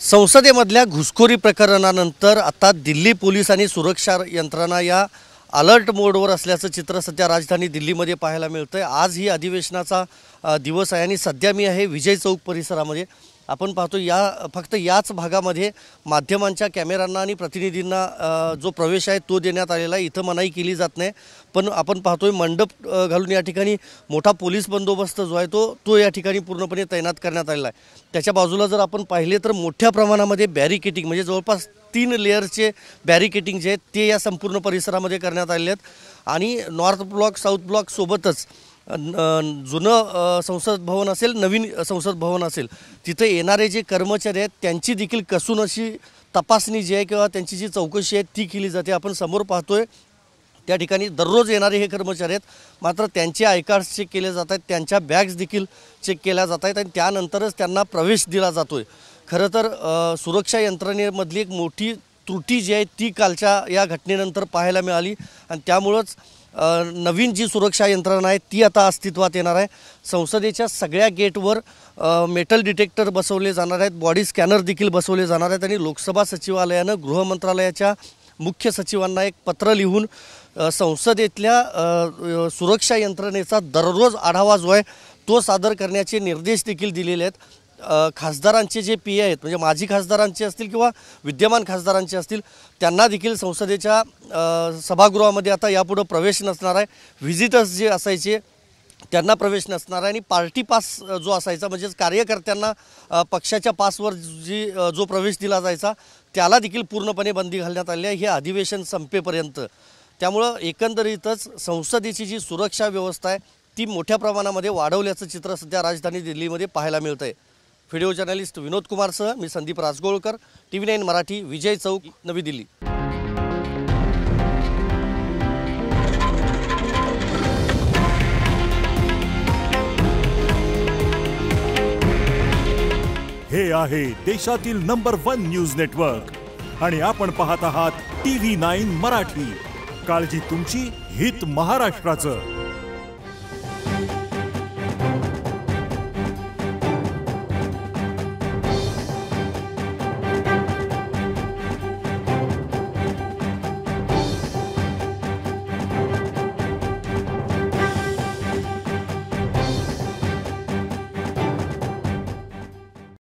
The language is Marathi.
संसदेमधल्या घुसखोरी प्रकरणानंतर आता दिल्ली पोलीस आणि सुरक्षा यंत्रणा या अलर्ट मोडवर असल्याचं चित्र सध्या राजधानी दिल्लीमध्ये पाहायला मिळतंय। आज ही अधिवेशनाचा दिवस आहे आणि सध्या मी आहे विजय चौक परिसरामध्ये। आपण पाहतो फक्त याच भागामध्ये माध्यमांच्या कॅमेरांना आणि प्रतिनिधींना जो प्रवेश आहे तो देण्यात आलेला आहे। इथं मनाई केली जात नाही, पण आपण पाहतोय मंडप घालून या ठिकाणी मोठा पोलीस बंदोबस्त जो आहे तो या ठिकाणी पूर्णपणे तैनात करण्यात आलेला आहे। त्याच्या बाजूला जर आपण पाहिले तर मोठ्या प्रमाणामध्ये बॅरिकेटिंग म्हणजे जवळपास 3 लेयरचे बॅरिकेटिंग जे आहेत ते या संपूर्ण परिसरामध्ये करण्यात आलेले आहेत। आणि नॉर्थ ब्लॉक साऊथ ब्लॉक सोबतच जुनं संसद भवन असेल, नवीन संसद भवन असेल, तिथे येणारे जे कर्मचारी आहेत त्यांची देखील कसून अशी तपासणी जी आहे किंवा त्यांची जी चौकशी आहे ती केली जाते। आपण समोर पाहतोय त्या ठिकाणी दररोज येणारे हे कर्मचारी आहेत, मात्र त्यांचे आय कार्ड्स चेक केले जात आहेत, त्यांच्या बॅग्स देखील चेक केल्या जात आहेत आणि त्यानंतरच त्यांना प्रवेश दिला जातोय। खरं तर सुरक्षा यंत्रणेमधली एक मोठी त्रुटी जी आहे ती कालच्या या घटनेनंतर पाहायला मिळाली आणि त्यामुळेच नवीन जी सुरक्षा यंत्रणा आहे ती आता अस्तित्वात येणार आहे। संसदेच्या सगळ्या गेटवर मेटल डिटेक्टर बसवले जाणार आहेत, बॉडी स्कॅनर देखील बसवले जाणार आहेत आणि लोकसभा सचिवालयानं गृह मंत्रालयाच्या मुख्य सचिवांना एक पत्र लिहून संसदेतल्या सुरक्षा यंत्रणेचा दररोज आढावा जो आहे तो सादर करण्याचे निर्देश देखील दिलेले आहेत। खासदारांचे जे पी आहेत म्हणजे माजी खासदारांचे असतील किंवा विद्यमान खासदारांचे असतील त्यांना देखील संसदेच्या सभागृहामध्ये आता यापुढे प्रवेश नसणार आहे। व्हिजिटर्स जे असायचे त्यांना प्रवेश नसणार आहे आणि पार्टी पास जो असायचा म्हणजे कार्यकर्त्यांना पक्षाच्या पासवर जो प्रवेश दिला जायचा त्याला देखील पूर्णपणे बंदी घालण्यात आली आहे हे अधिवेशन संपेपर्यंत। त्यामुळं एकंदरीतच संसदेची जी सुरक्षा व्यवस्था आहे ती मोठ्या प्रमाणामध्ये वाढवल्याचं चित्र सध्या राजधानी दिल्लीमध्ये पाहायला मिळतं आहे। व्हिडिओ जर्नलिस्ट विनोद कुमारसह मी संदीप राजगोळकर, TV9 मराठी, विजय चौक, नवी दिल्ली। हे आहे देशातील नंबर 1 न्यूज नेटवर्क आणि आपण पाहत आहात TV9 मराठी। काळजी तुमची, हित महाराष्ट्राचं।